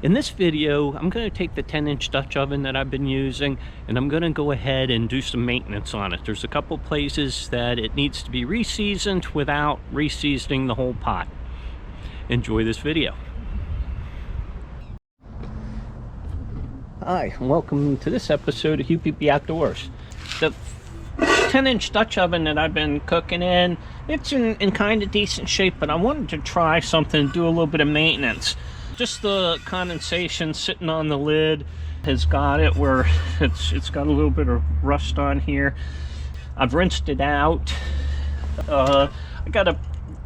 In this video, I'm going to take the 10-inch Dutch oven that I've been using, and I'm going to go ahead and do some maintenance on it. There's a couple places that it needs to be re-seasoned without re-seasoning the whole pot. Enjoy this video. Hi, and welcome to this episode of Huepy-B-Outdoors. The 10-inch Dutch oven that I've been cooking in, it's in kind of decent shape, but I wanted to try something, do a little bit of maintenance. Just the condensation sitting on the lid has got it where it's got a little bit of rust on here. I've rinsed it out. I got a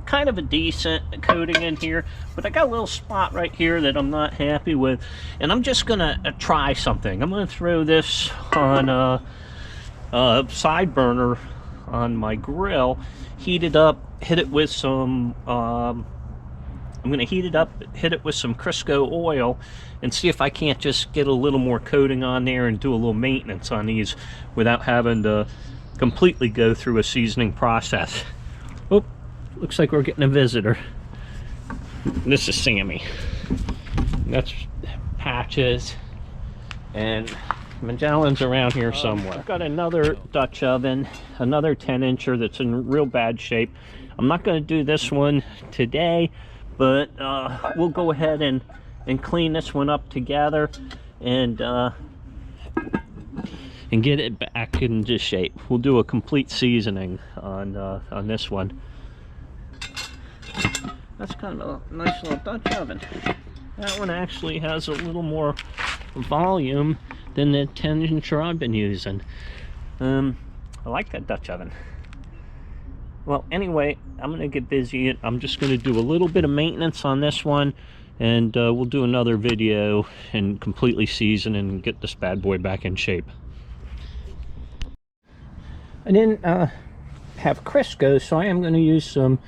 kind of a decent coating in here, but I got a little spot right here that I'm not happy with, and I'm just gonna try something. I'm gonna throw this on a side burner on my grill, heat it up, hit it with some I'm going to heat it up, hit it with some Crisco oil, and see if I can't just get a little more coating on there and do a little maintenance on these without having to completely go through a seasoning process. Oh, looks like we're getting a visitor. This is Sammy. That's Patches. And Magellan's around here somewhere. I've got another Dutch oven, another 10-incher that's in real bad shape. I'm not going to do this one today, but we'll go ahead and clean this one up together and get it back into shape. We'll do a complete seasoning on this one. That's kind of a nice little Dutch oven. That one actually has a little more volume than the 10-incher I've been using. I like that Dutch oven. Well, anyway, I'm going to get busy. I'm just going to do a little bit of maintenance on this one, and we'll do another video and completely season and get this bad boy back in shape. I didn't have Crisco, so I am going to use some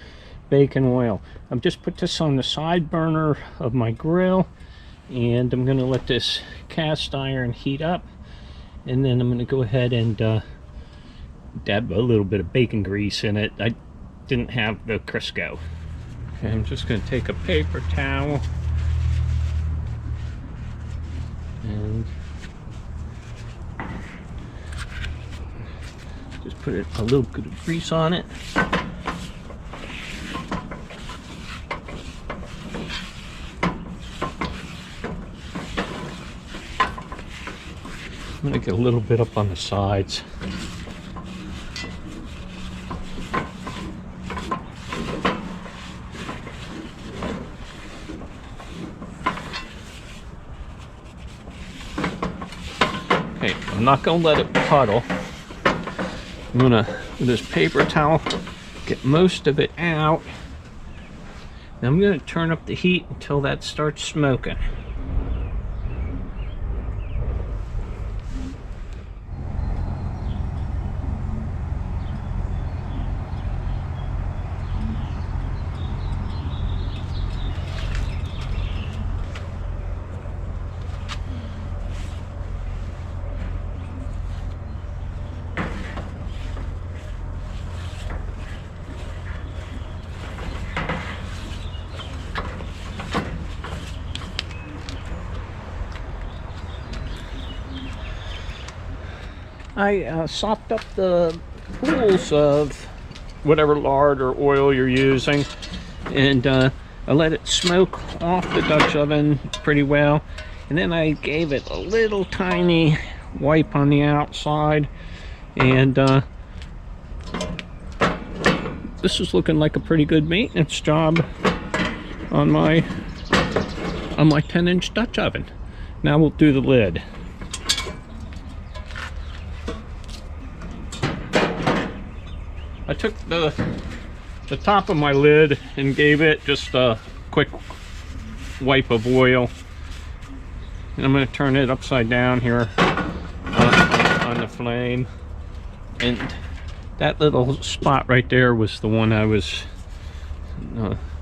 bacon oil. I've just put this on the side burner of my grill, and I'm going to let this cast iron heat up, and then I'm going to go ahead and dab a little bit of bacon grease in it. I didn't have the Crisco. Okay, I'm just going to take a paper towel and just put a little bit of grease on it. I'm going to get a little bit up on the sides. Okay, I'm not going to let it puddle. I'm going to, with this paper towel, get most of it out. Now I'm going to turn up the heat until that starts smoking. I sopped up the pools of whatever lard or oil you're using, and I let it smoke off the Dutch oven pretty well, and then I gave it a little tiny wipe on the outside, and this is looking like a pretty good maintenance job on my 10-inch Dutch oven. Now we'll do the lid. I took the top of my lid and gave it just a quick wipe of oil. And I'm going to turn it upside down here on the flame. And that little spot right there was the one I was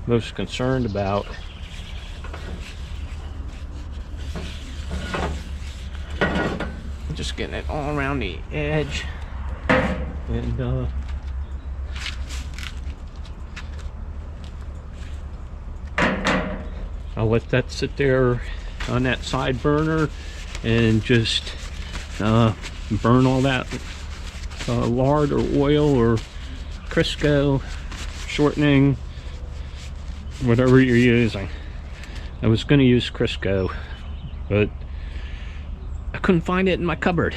most concerned about. Just getting it all around the edge. And I'll let that sit there on that side burner and just burn all that lard or oil or Crisco, shortening, whatever you're using. I was going to use Crisco, but I couldn't find it in my cupboard.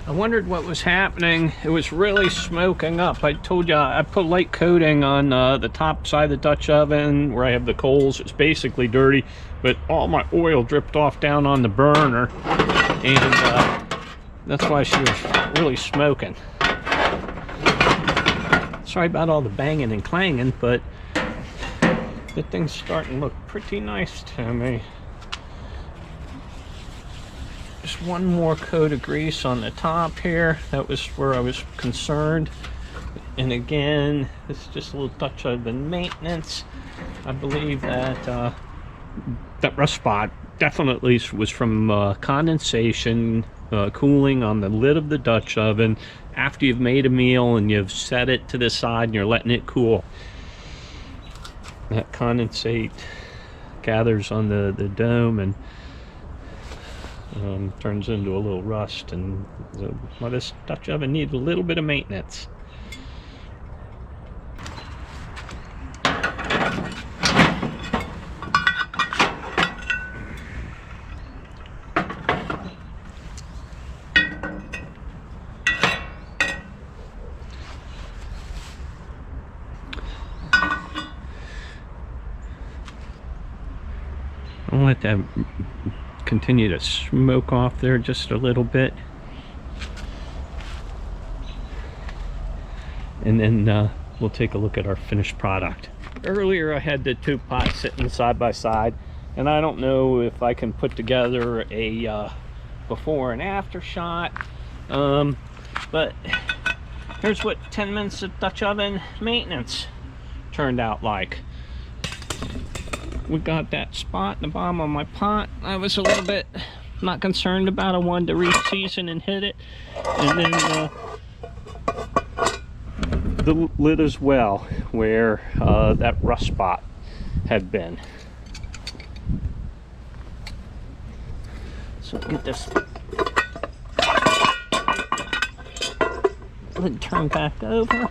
I wondered what was happening. It was really smoking up. I told you I put light coating on the top side of the Dutch oven where I have the coals. It's basically dirty, but all my oil dripped off down on the burner, and that's why she was really smoking. Sorry about all the banging and clanging, but the thing's starting to look pretty nice to me. Just one more coat of grease on the top here. That was where I was concerned. And again, this is just a little touch of the maintenance. I believe that that rust spot definitely was from condensation cooling on the lid of the Dutch oven after you've made a meal and you've set it to the side and you're letting it cool. That condensate gathers on the dome and turns into a little rust, and well, this Dutch oven needs a little bit of maintenance. I'll let that continue to smoke off there just a little bit, and then we'll take a look at our finished product. Earlier I had the two pots sitting side by side, and I don't know if I can put together a before and after shot, but here's what 10 minutes of Dutch oven maintenance turned out like. We got that spot in the bottom of my pot. I was a little bit not concerned about. I wanted to re-season and hit it. And then the lid as well, where that rust spot had been. So get this lid turned back over.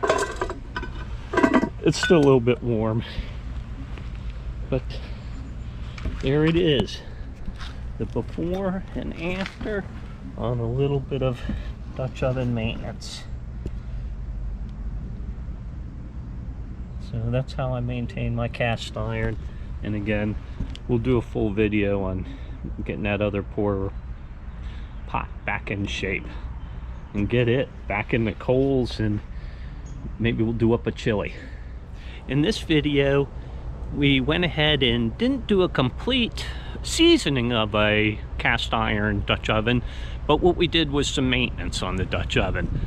It's still a little bit warm, but there it is, the before and after on a little bit of Dutch oven maintenance. So that's how I maintain my cast iron, and again, we'll do a full video on getting that other poor pot back in shape and get it back in the coals, and maybe we'll do up a chili. In this video we went ahead and didn't do a complete seasoning of a cast iron Dutch oven, but what we did was some maintenance on the Dutch oven.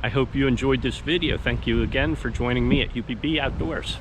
I hope you enjoyed this video. Thank you again for joining me at Huepy-B-Outdoors.